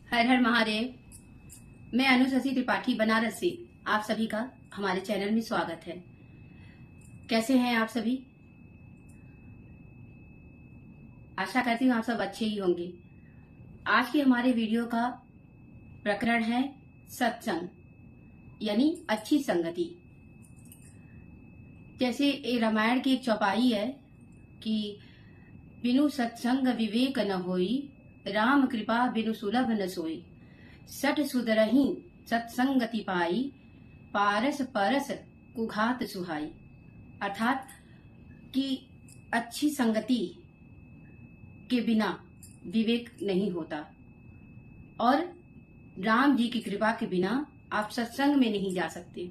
हर हर महादेव। मैं अनु शशि त्रिपाठी बनारस से आप सभी का हमारे चैनल में स्वागत है। कैसे हैं आप सभी? आशा करती हूँ आप सब अच्छे ही होंगे। आज की हमारे वीडियो का प्रकरण है सत्संग यानी अच्छी संगति। जैसे ये रामायण की एक चौपाई है कि बिनु सत्संग विवेक न होई, राम कृपा बिनु सुलभ न सोई, सठ सुधरहि सत्संगति पाई, पारस परस कुघात सुहाई। अर्थात कि अच्छी संगति के बिना विवेक नहीं होता और राम जी की कृपा के बिना आप सत्संग में नहीं जा सकते।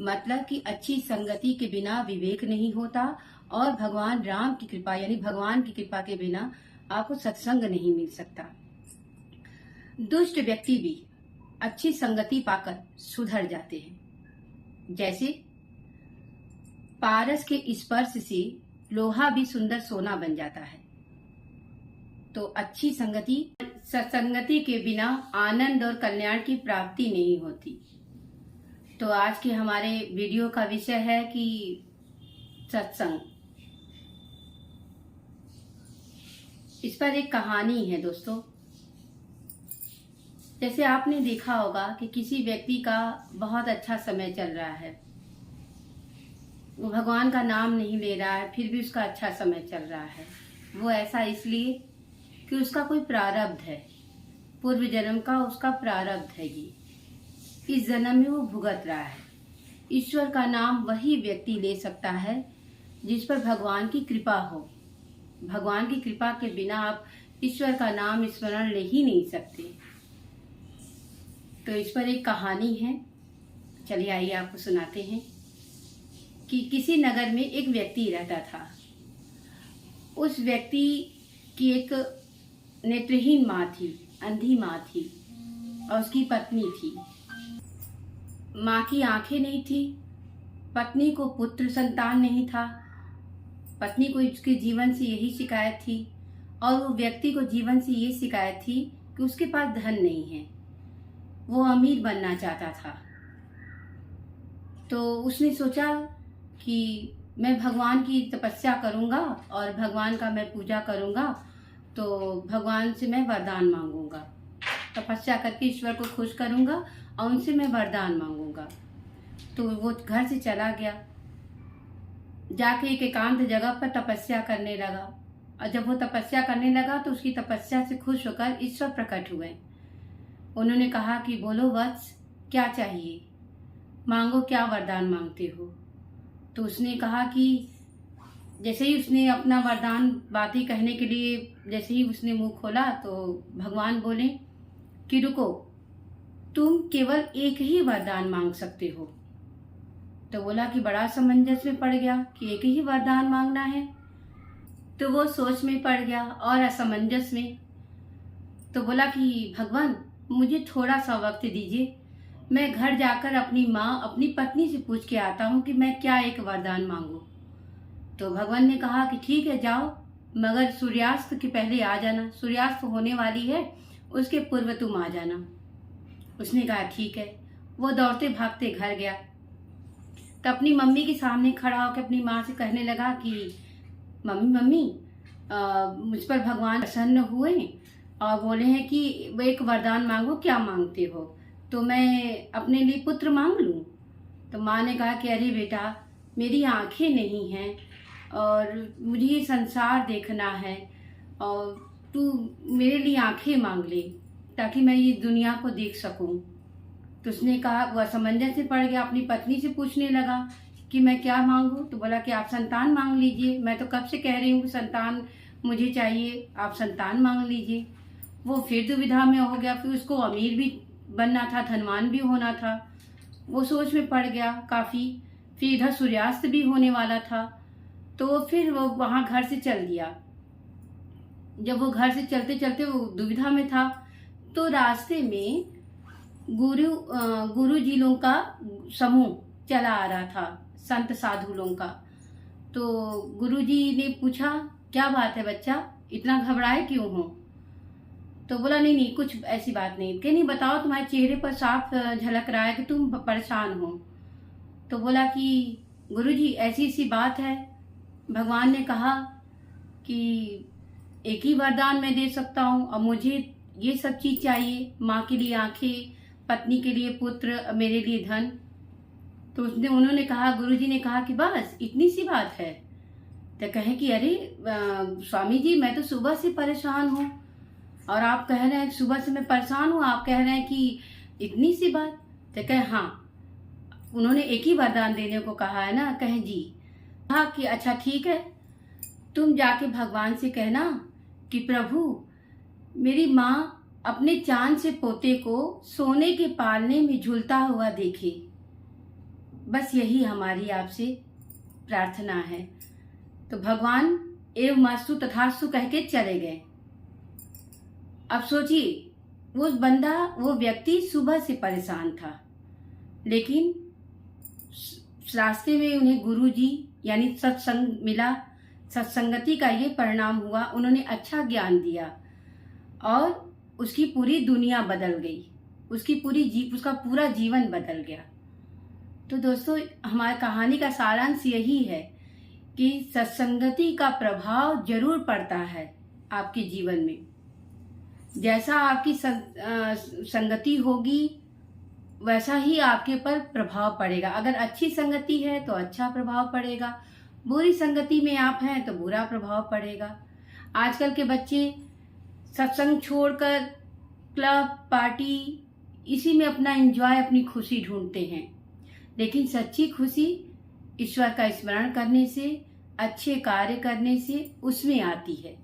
मतलब कि अच्छी संगति के बिना विवेक नहीं होता और भगवान राम की कृपा यानी भगवान की कृपा के बिना आपको सत्संग नहीं मिल सकता। दुष्ट व्यक्ति भी अच्छी संगति पाकर सुधर जाते हैं। जैसे पारस के स्पर्श से लोहा भी सुंदर सोना बन जाता है। तो अच्छी संगति, सत्संगति के बिना आनंद और कल्याण की प्राप्ति नहीं होती। तो आज के हमारे वीडियो का विषय है कि सत्संग। इस पर एक कहानी है दोस्तों। जैसे आपने देखा होगा कि किसी व्यक्ति का बहुत अच्छा समय चल रहा है, वो भगवान का नाम नहीं ले रहा है, फिर भी उसका अच्छा समय चल रहा है। वो ऐसा इसलिए कि उसका कोई प्रारब्ध है, पूर्व जन्म का उसका प्रारब्ध है। ये इस जन्म में वो भुगत रहा है। ईश्वर का नाम वही व्यक्ति ले सकता है जिस पर भगवान की कृपा हो। भगवान की कृपा के बिना आप ईश्वर का नाम स्मरण ले ही नहीं सकते। तो इस पर एक कहानी है, चलिए आइए आपको सुनाते हैं कि किसी नगर में एक व्यक्ति रहता था। उस व्यक्ति की एक नेत्रहीन माँ थी, अंधी माँ थी और उसकी पत्नी थी। माँ की आंखें नहीं थी, पत्नी को पुत्र संतान नहीं था। पत्नी को उसके जीवन से यही शिकायत थी और वो व्यक्ति को जीवन से ये शिकायत थी कि उसके पास धन नहीं है, वो अमीर बनना चाहता था। तो उसने सोचा कि मैं भगवान की तपस्या करूंगा और भगवान का मैं पूजा करूंगा, तो भगवान से मैं वरदान मांगूंगा, तपस्या करके ईश्वर को खुश करूंगा और उनसे मैं वरदान मांगूंगा। तो वो घर से चला गया, जाके एक एकांत जगह पर तपस्या करने लगा। और जब वो तपस्या करने लगा तो उसकी तपस्या से खुश होकर ईश्वर प्रकट हुए। उन्होंने कहा कि बोलो वत्स, क्या चाहिए, मांगो, क्या वरदान मांगते हो। तो उसने कहा कि जैसे ही उसने अपना वरदान बातें कहने के लिए जैसे ही उसने मुंह खोला तो भगवान बोले कि रुको, तुम केवल एक ही वरदान मांग सकते हो। तो बोला कि बड़ा असमंजस में पड़ गया कि एक ही वरदान मांगना है। तो वो सोच में पड़ गया और असमंजस में। तो बोला कि भगवान मुझे थोड़ा सा वक्त दीजिए, मैं घर जाकर अपनी माँ, अपनी पत्नी से पूछ के आता हूँ कि मैं क्या एक वरदान मांगू। तो भगवान ने कहा कि ठीक है जाओ, मगर सूर्यास्त के पहले आ जाना, सूर्यास्त होने वाली है, उसके पूर्व तुम आ जाना। उसने कहा ठीक है। वो दौड़ते भागते घर गया तो अपनी मम्मी के सामने खड़ा होकर अपनी माँ से कहने लगा कि मम्मी मम्मी मुझ पर भगवान प्रसन्न हुए और बोले हैं कि एक वरदान मांगो, क्या मांगते हो। तो मैं अपने लिए पुत्र मांग लूँ। तो माँ ने कहा कि अरे बेटा, मेरी आंखें नहीं हैं और मुझे ये संसार देखना है और तू मेरे लिए आंखें मांग ले ताकि मैं ये दुनिया को देख सकूं। तो उसने कहा, वो असमंजस से पड़ गया, अपनी पत्नी से पूछने लगा कि मैं क्या मांगूं। तो बोला कि आप संतान मांग लीजिए, मैं तो कब से कह रही हूँ संतान मुझे चाहिए, आप संतान मांग लीजिए। वो फिर दुविधा में हो गया, फिर उसको अमीर भी बनना था, धनवान भी होना था। वो सोच में पड़ गया काफ़ी। फिर इधर सूर्यास्त भी होने वाला था। तो फिर वो वहाँ घर से चल दिया। जब वो घर से चलते चलते वो दुविधा में था तो रास्ते में गुरु जी लोगों का समूह चला आ रहा था, संत साधु लोगों का। तो गुरुजी ने पूछा, क्या बात है बच्चा, इतना घबराए क्यों हो। तो बोला नहीं नहीं, कुछ ऐसी बात नहीं। कि नहीं, बताओ, तुम्हारे चेहरे पर साफ झलक रहा है कि तुम परेशान हो। तो बोला कि गुरुजी ऐसी सी बात है, भगवान ने कहा कि एक ही वरदान मैं दे सकता हूँ और मुझे ये सब चीज़ चाहिए, माँ के लिए आंखें, पत्नी के लिए पुत्र, मेरे लिए धन। तो उन्होंने कहा, गुरुजी ने कहा कि बस इतनी सी बात है। तो कहे कि अरे स्वामी जी, मैं तो सुबह से परेशान हूँ और आप कह रहे हैं सुबह से मैं परेशान हूँ, आप कह रहे हैं कि इतनी सी बात। तो कहे हाँ, उन्होंने एक ही वरदान देने को कहा है ना। कहे जी। कहा कि अच्छा ठीक है, तुम जाके भगवान से कहना कि प्रभु मेरी माँ अपने चांद से पोते को सोने के पालने में झूलता हुआ देखे, बस यही हमारी आपसे प्रार्थना है। तो भगवान एव मस्तु तथास्तु कह के चले गए। अब सोचिए, वो बंदा, वो व्यक्ति सुबह से परेशान था, लेकिन रास्ते में उन्हें गुरुजी यानी सत्संग मिला, सत्संगति का ये परिणाम हुआ। उन्होंने अच्छा ज्ञान दिया और उसकी पूरी दुनिया बदल गई, उसका पूरा जीवन बदल गया। तो दोस्तों, हमारी कहानी का सारांश यही है कि सत्संगति का प्रभाव जरूर पड़ता है आपके जीवन में। जैसा आपकी संगति होगी वैसा ही आपके पर प्रभाव पड़ेगा। अगर अच्छी संगति है तो अच्छा प्रभाव पड़ेगा, बुरी संगति में आप हैं तो बुरा प्रभाव पड़ेगा। आजकल के बच्चे सत्संग छोड़कर क्लब, पार्टी, इसी में अपना एंजॉय, अपनी खुशी ढूंढते हैं। लेकिन सच्ची खुशी ईश्वर का स्मरण करने से, अच्छे कार्य करने से उसमें आती है।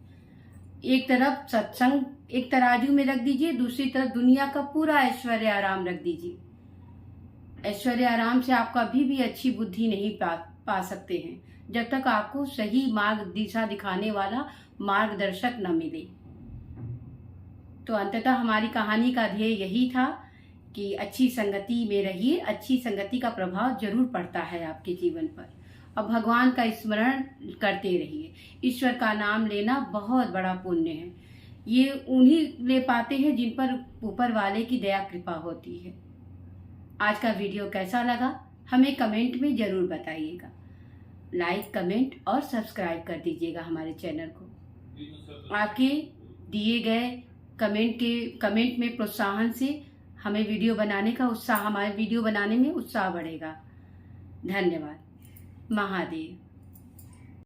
एक तरफ सत्संग एक तराजू में रख दीजिए, दूसरी तरफ दुनिया का पूरा ऐश्वर्य आराम रख दीजिए। ऐश्वर्य आराम से आप कभी भी अच्छी बुद्धि नहीं पा सकते हैं जब तक आपको सही मार्ग, दिशा दिखाने वाला मार्गदर्शक न मिले। तो अंततः हमारी कहानी का ध्येय यही था कि अच्छी संगति में रहिए, अच्छी संगति का प्रभाव जरूर पड़ता है आपके जीवन पर, और भगवान का स्मरण करते रहिए। ईश्वर का नाम लेना बहुत बड़ा पुण्य है। ये उन्हीं ले पाते हैं जिन पर ऊपर वाले की दया कृपा होती है। आज का वीडियो कैसा लगा हमें कमेंट में जरूर बताइएगा। लाइक, कमेंट और सब्सक्राइब कर दीजिएगा हमारे चैनल को। आपके दिए गए कमेंट में प्रोत्साहन से हमें वीडियो बनाने का उत्साह, हमारे वीडियो बनाने में उत्साह बढ़ेगा। धन्यवाद। महादेव।